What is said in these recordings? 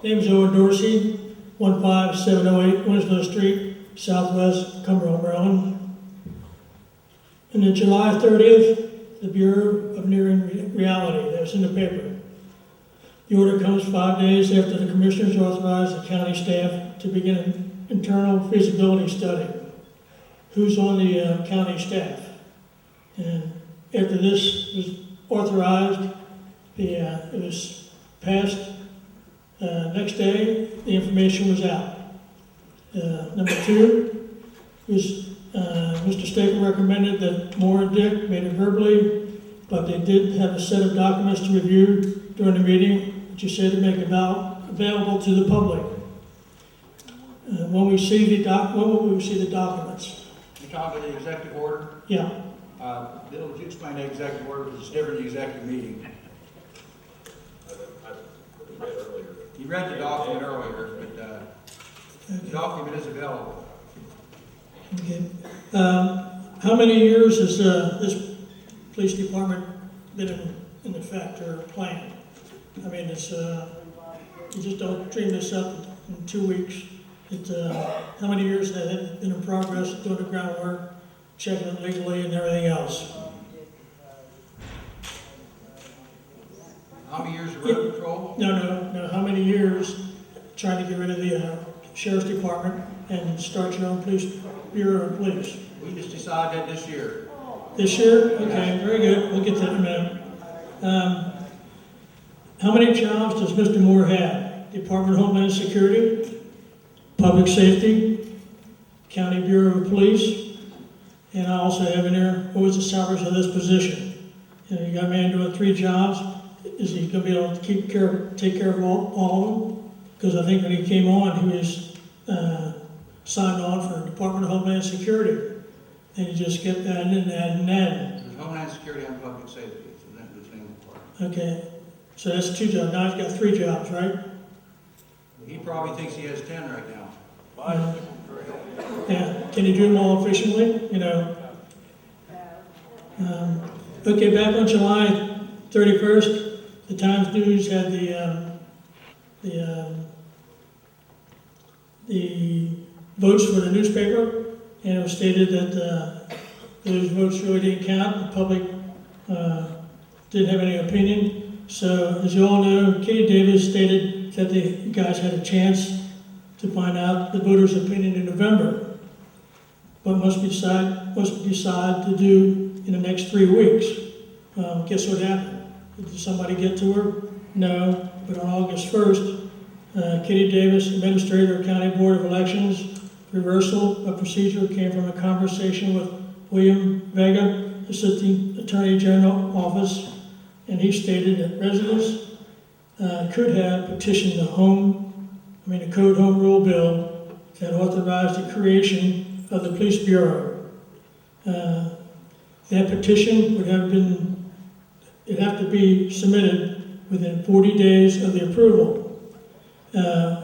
Name's Owen Dorsey, 15708 Winslow Street, Southwest Cumberland, Maryland. And then July 30th, the Bureau of Nearing Reality, that's in the paper. The order comes 5 days after the commissioners authorized the county staff to begin an internal feasibility study. Who's on the county staff? And after this was authorized, it was passed. Next day, the information was out. Number two was Mr. Staker recommended that Moore and Dick made it verbally, but they did have a set of documents to review during the meeting, which you said to make available to the public. When will we see the documents? You're talking about the executive order? Yeah. Bill, would you explain the executive order, because it's different than the executive meeting? I read earlier. You read the document earlier, but the document is available. Okay. How many years has this police department been in effect or planned? I mean, it's you just don't dream this up in 2 weeks. How many years has it been in progress, doing the groundwork, checking it legally and everything else? How many years of road patrol? No. How many years trying to get rid of the sheriff's department and start your own bureau of police? We just decided that this year. This year? Okay, very good. We'll get to that in a minute. How many jobs does Mr. Moore have? Department of Homeland Security, Public Safety, County Bureau of Police, and I also have in there, what was the salaries of this position? You got a man doing 3 jobs. Is he going to be able to take care of all of them? Because I think when he came on, he was signed on for Department of Homeland Security. And he just kept adding and adding and adding. There's Homeland Security and Public Safety, so that's the same department. Okay, so that's 2 jobs. Now he's got 3 jobs, right? He probably thinks he has 10 right now. Yeah, can you do them all efficiently? You know. Okay, back on July 31st, the Times News had the votes for the newspaper, and it was stated that those votes really didn't count. The public didn't have any opinion. So, as you all know, Katie Davis stated that you guys had a chance to find out the voters' opinion in November, but must decide to do in the next 3 weeks. Guess what happened? Did somebody get to her? No, but on August 1st, Katie Davis, Administrator of County Board of Elections, reversal of procedure came from a conversation with William Vega, Assistant Attorney General Office, and he stated that residents could have petitioned the Code Home Rule Bill that authorized the creation of the Police Bureau. That petition would have to be submitted within 40 days of the approval,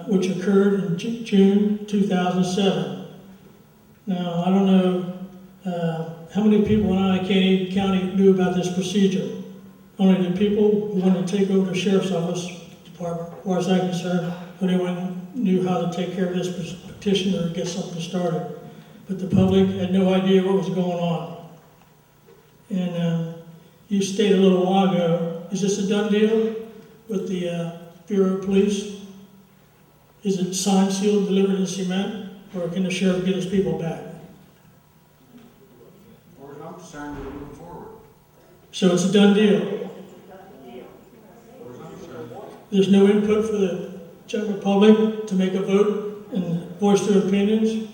which occurred in June 2007. Now, I don't know how many people in Allegany County knew about this procedure. Only the people who wanted to take over the Sheriff's Office Department, as far as I'm concerned, anyone knew how to take care of this petition or get something started. But the public had no idea what was going on. And you stated a little while ago, is this a done deal with the Bureau of Police? Is it signed, sealed, delivered in cement, or can the sheriff get his people back? As far as I'm concerned, we're moving forward. So it's a done deal. There's no input for the general public to make a vote and voice their opinions.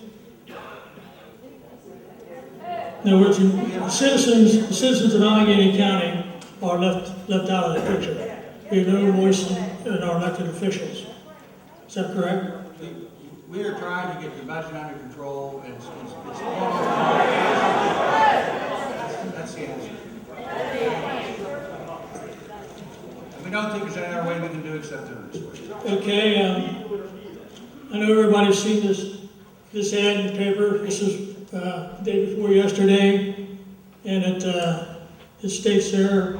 In other words, the citizens of Allegany County are left out of the picture. We have no voice in our elected officials. Is that correct? We are trying to get the budget under control, and it's that's the answer. And we don't think there's any other way we can do it except doing it this way. Okay, I know everybody's seen this ad in the paper. This is the day before yesterday, and it states there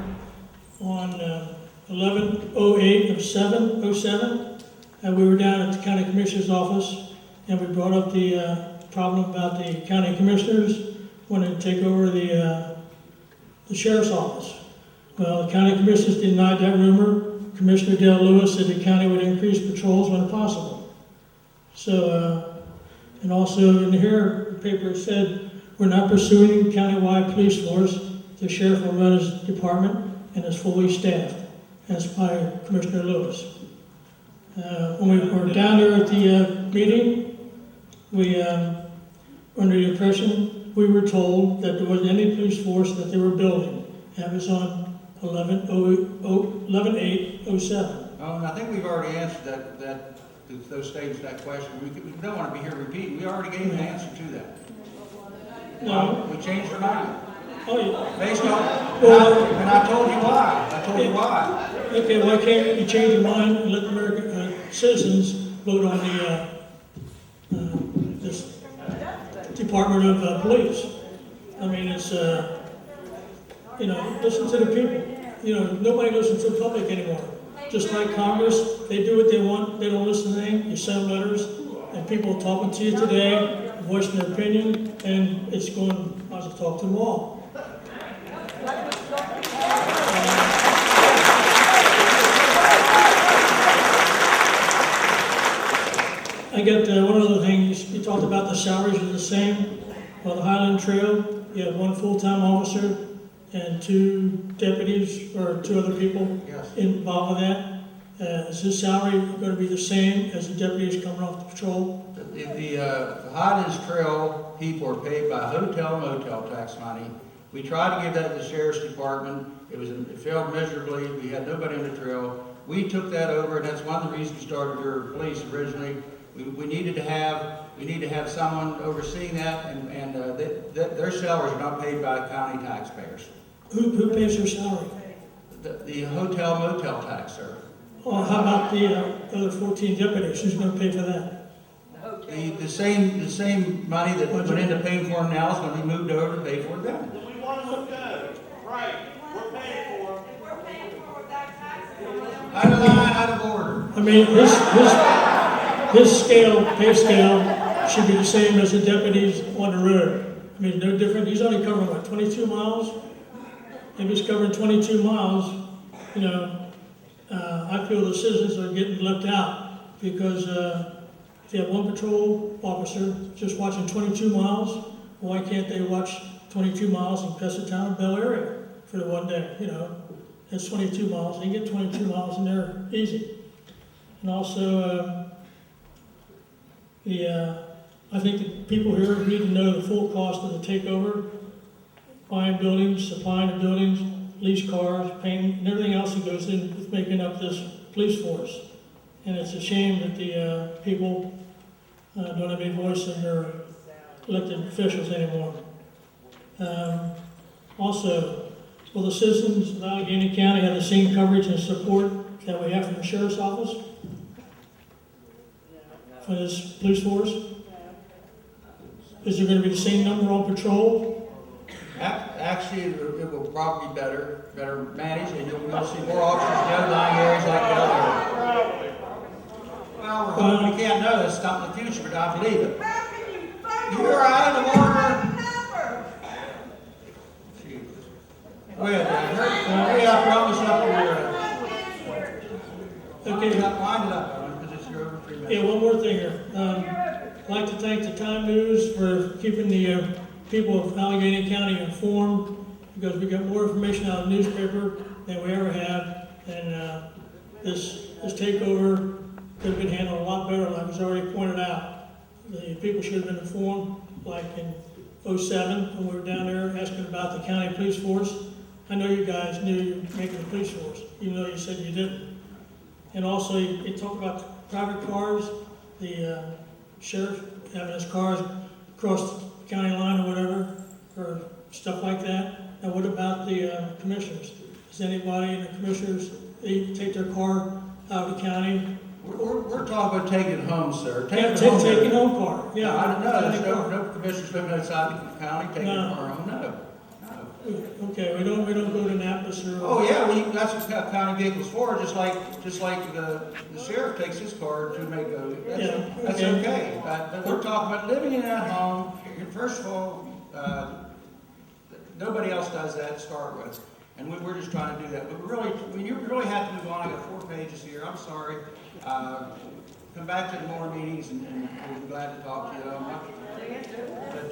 on 11/08 of 07, We were down at the county commissioner's office, and we brought up the problem about the county commissioners wanting to take over the sheriff's office. Well, the county commissioners denied that rumor. Commissioner Dale Lewis said the county would increase patrols when possible. So, and also in here, the paper said, we're not pursuing countywide police force. The sheriff will run his department and is fully staffed. That's by Commissioner Lewis. When we were down there at the meeting, we were under the impression, we were told that there wasn't any police force that they were building. That was on 11/8/07. Oh, and I think we've already answered those statements, that question. We don't want to be here repeating. We already gave an answer to that. No. We changed our mind. Oh, yeah. Based on, Well, and I told you why. I told you why. Okay, why can't you change your mind and let the American citizens vote on this Department of Police? I mean, it's, listen to the people. Nobody listens to the public anymore. Just like Congress, they do what they want. They don't listen to anything. You send letters, and people are talking to you today, voicing their opinion, and it's going, I was talk to them all. I got one other thing. You talked about the salaries are the same. Well, the Highland Trail, you have one full-time officer and 2 deputies or 2 other people involved with that. Is his salary going to be the same as the deputies coming off the patrol? The Highlands Trail people are paid by hotel and motel tax money. We tried to give that to the sheriff's department. It failed miserably. We had nobody on the trail. We took that over, and that's one of the reasons we started your police originally. We needed to have someone overseeing that, and their salaries are not paid by county taxpayers. Who pays their salary? The hotel motel tax, sir. Or how about the other 14 deputies? Who's going to pay for that? The same money that went into paying for them now is going to be moved over to pay for them. We want them to go. Right. We're paying for them. Out of line, out of order. I mean, his pay scale should be the same as the deputies on the road. I mean, no different. He's only covering, 22 miles? If he's covering 22 miles, I feel the citizens are getting left out because if you have one patrol officer just watching 22 miles, why can't they watch 22 miles in Chestertown and Bell area for the one day? It's 22 miles. They can get 22 miles in there easy. And also, I think the people here need to know the full cost of the takeover, buying buildings, supplying the buildings, lease cars, painting, and everything else that goes in with making up this police force. And it's a shame that the people don't have any voice in their elected officials anymore. Also, will the citizens of Allegany County have the same coverage and support that we have from the sheriff's office for this police force? Is there going to be the same number on patrol? Actually, it will probably be better managed, and you'll see more officers in outlying areas like that. Well, we can't know this stuff in the future, but I believe it. You're out of order. Go ahead, hurry up, you're almost up here. Okay. Wind it up, because you're over 3 minutes. Yeah, one more thing here. I'd like to thank the Time News for keeping the people of Allegany County informed, because we got more information out of the newspaper than we ever have, and this takeover could have been handled a lot better, like was already pointed out. The people should have been informed, like in 07, when we were down there asking about the county police force. I know you guys knew you were making a police force, even though you said you didn't. And also, you talk about private cars, the sheriff having his cars across the county line or whatever, or stuff like that. And what about the commissioners? Does anybody in the commissioners, they take their car out of the county? We're talking about taking it home, sir. Taking home car. Yeah, I don't know. There's no commissioners living outside the county taking the car home. No. Okay, we don't go to Annapolis or. Oh, yeah, that's what county vehicles for, just like the sheriff takes his car to make a, Yeah, that's okay. okay. But we're talking about living in that home, and first of all, nobody else does that to start with. And we're just trying to do that. But really, when you really have to move on, I got 4 pages here, I'm sorry. Come back to the more meetings and we'll be glad to talk to you. But